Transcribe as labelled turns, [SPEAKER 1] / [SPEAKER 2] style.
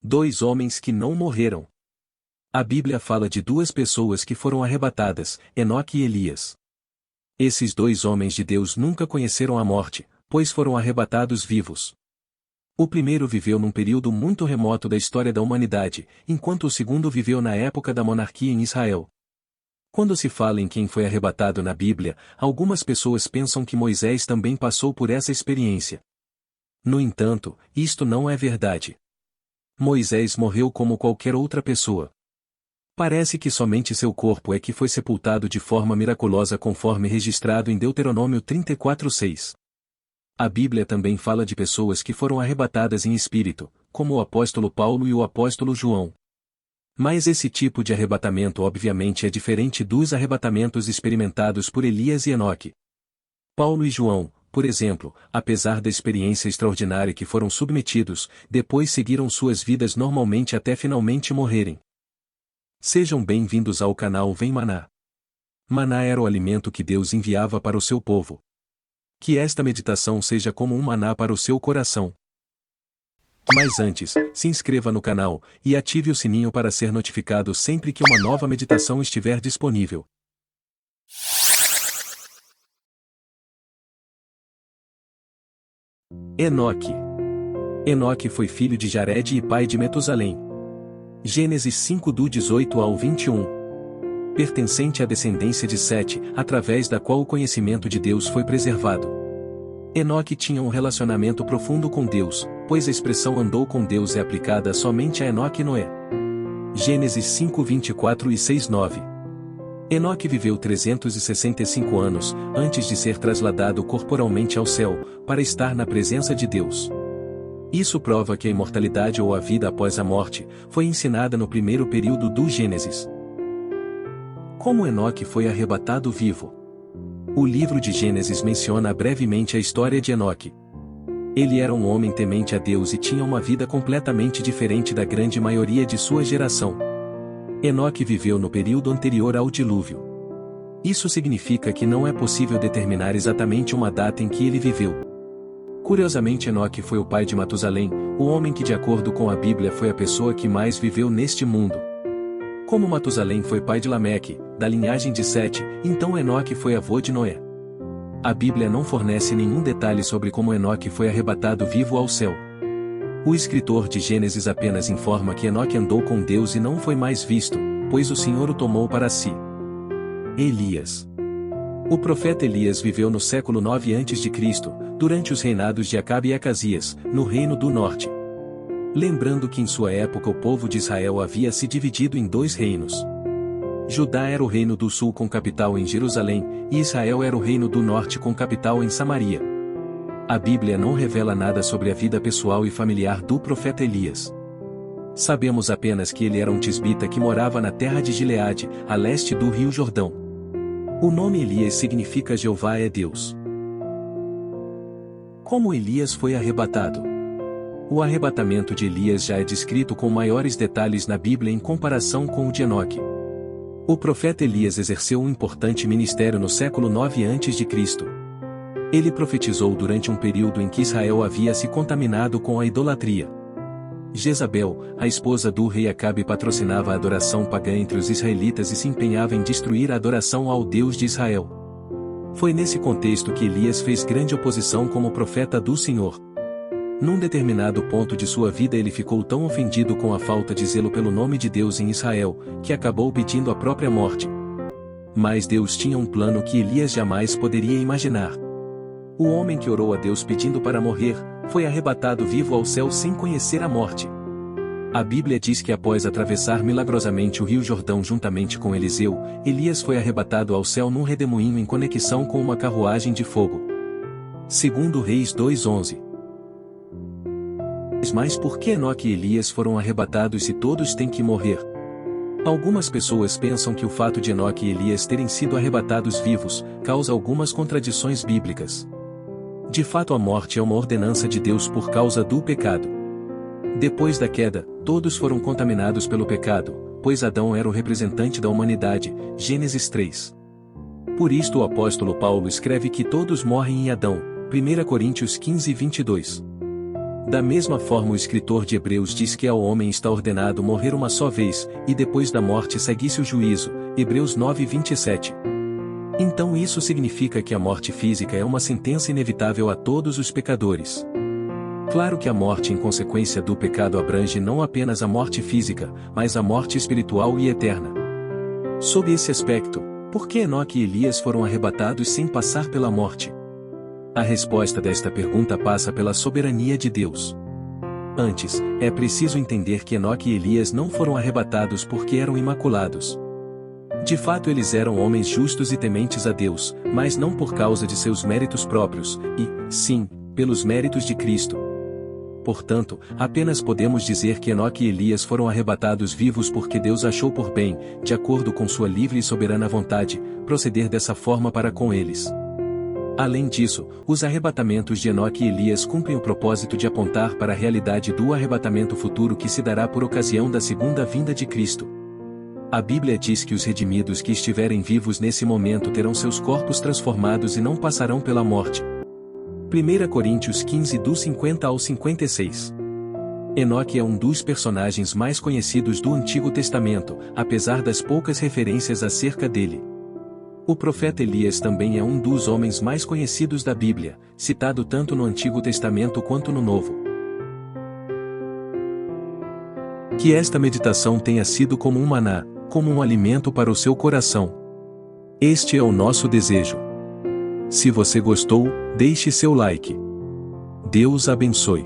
[SPEAKER 1] Dois homens que não morreram. A Bíblia fala de duas pessoas que foram arrebatadas, Enoque e Elias. Esses dois homens de Deus nunca conheceram a morte, pois foram arrebatados vivos. O primeiro viveu num período muito remoto da história da humanidade, enquanto o segundo viveu na época da monarquia em Israel. Quando se fala em quem foi arrebatado na Bíblia, algumas pessoas pensam que Moisés também passou por essa experiência. No entanto, isto não é verdade. Moisés morreu como qualquer outra pessoa. Parece que somente seu corpo é que foi sepultado de forma miraculosa conforme registrado em Deuteronômio 34:6. A Bíblia também fala de pessoas que foram arrebatadas em espírito, como o apóstolo Paulo e o apóstolo João. Mas esse tipo de arrebatamento obviamente é diferente dos arrebatamentos experimentados por Elias e Enoque. Paulo e João, por exemplo, apesar da experiência extraordinária que foram submetidos, depois seguiram suas vidas normalmente até finalmente morrerem. Sejam bem-vindos ao canal Vem Maná. Maná era o alimento que Deus enviava para o seu povo. Que esta meditação seja como um maná para o seu coração. Mas antes, se inscreva no canal e ative o sininho para ser notificado sempre que uma nova meditação estiver disponível. Enoque. Enoque foi filho de Jared e pai de Metusalém. Gênesis 5 do 18 ao 21. Pertencente à descendência de Sete, através da qual o conhecimento de Deus foi preservado. Enoque tinha um relacionamento profundo com Deus, pois a expressão andou com Deus é aplicada somente a Enoque e Noé. Gênesis 5, 24 e 6, 9. Enoque viveu 365 anos, antes de ser trasladado corporalmente ao céu, para estar na presença de Deus. Isso prova que a imortalidade ou a vida após a morte, foi ensinada no primeiro período do Gênesis. Como Enoque foi arrebatado vivo? O livro de Gênesis menciona brevemente a história de Enoque. Ele era um homem temente a Deus e tinha uma vida completamente diferente da grande maioria de sua geração. Enoque viveu no período anterior ao dilúvio. Isso significa que não é possível determinar exatamente uma data em que ele viveu. Curiosamente, Enoque foi o pai de Matusalém, o homem que, de acordo com a Bíblia, foi a pessoa que mais viveu neste mundo. Como Matusalém foi pai de Lameque, da linhagem de Sete, então Enoque foi avô de Noé. A Bíblia não fornece nenhum detalhe sobre como Enoque foi arrebatado vivo ao céu. O escritor de Gênesis apenas informa que Enoque andou com Deus e não foi mais visto, pois o Senhor o tomou para si. Elias. O profeta Elias viveu no século 9 a.C., durante os reinados de Acabe e Acasias, no Reino do Norte. Lembrando que em sua época o povo de Israel havia se dividido em dois reinos. Judá era o reino do sul com capital em Jerusalém, e Israel era o reino do norte com capital em Samaria. A Bíblia não revela nada sobre a vida pessoal e familiar do profeta Elias. Sabemos apenas que ele era um tisbita que morava na terra de Gileade, a leste do rio Jordão. O nome Elias significa Jeová é Deus. Como Elias foi arrebatado? O arrebatamento de Elias já é descrito com maiores detalhes na Bíblia em comparação com o de Enoque. O profeta Elias exerceu um importante ministério no século 9 a.C. Ele profetizou durante um período em que Israel havia se contaminado com a idolatria. Jezabel, a esposa do rei Acabe, patrocinava a adoração pagã entre os israelitas e se empenhava em destruir a adoração ao Deus de Israel. Foi nesse contexto que Elias fez grande oposição como profeta do Senhor. Num determinado ponto de sua vida ele ficou tão ofendido com a falta de zelo pelo nome de Deus em Israel, que acabou pedindo a própria morte. Mas Deus tinha um plano que Elias jamais poderia imaginar. O homem que orou a Deus pedindo para morrer, foi arrebatado vivo ao céu sem conhecer a morte. A Bíblia diz que após atravessar milagrosamente o rio Jordão juntamente com Eliseu, Elias foi arrebatado ao céu num redemoinho em conexão com uma carruagem de fogo. Segundo Reis 2:11. Mas por que Enoque e Elias foram arrebatados se todos têm que morrer? Algumas pessoas pensam que o fato de Enoque e Elias terem sido arrebatados vivos, causa algumas contradições bíblicas. De fato, a morte é uma ordenança de Deus por causa do pecado. Depois da queda, todos foram contaminados pelo pecado, pois Adão era o representante da humanidade, Gênesis 3. Por isto o apóstolo Paulo escreve que todos morrem em Adão, 1 Coríntios 15:22. Da mesma forma o escritor de Hebreus diz que ao homem está ordenado morrer uma só vez, e depois da morte segue-se o juízo, Hebreus 9:27. Então isso significa que a morte física é uma sentença inevitável a todos os pecadores. Claro que a morte em consequência do pecado abrange não apenas a morte física, mas a morte espiritual e eterna. Sob esse aspecto, por que Enoque e Elias foram arrebatados sem passar pela morte? A resposta desta pergunta passa pela soberania de Deus. Antes, é preciso entender que Enoque e Elias não foram arrebatados porque eram imaculados. De fato eles eram homens justos e tementes a Deus, mas não por causa de seus méritos próprios, e, sim, pelos méritos de Cristo. Portanto, apenas podemos dizer que Enoque e Elias foram arrebatados vivos porque Deus achou por bem, de acordo com sua livre e soberana vontade, proceder dessa forma para com eles. Além disso, os arrebatamentos de Enoque e Elias cumprem o propósito de apontar para a realidade do arrebatamento futuro que se dará por ocasião da segunda vinda de Cristo. A Bíblia diz que os redimidos que estiverem vivos nesse momento terão seus corpos transformados e não passarão pela morte. 1 Coríntios 15 do 50 ao 56. Enoque é um dos personagens mais conhecidos do Antigo Testamento, apesar das poucas referências acerca dele. O profeta Elias também é um dos homens mais conhecidos da Bíblia, citado tanto no Antigo Testamento quanto no Novo. Que esta meditação tenha sido como um maná, como um alimento para o seu coração. Este é o nosso desejo. Se você gostou, deixe seu like. Deus abençoe.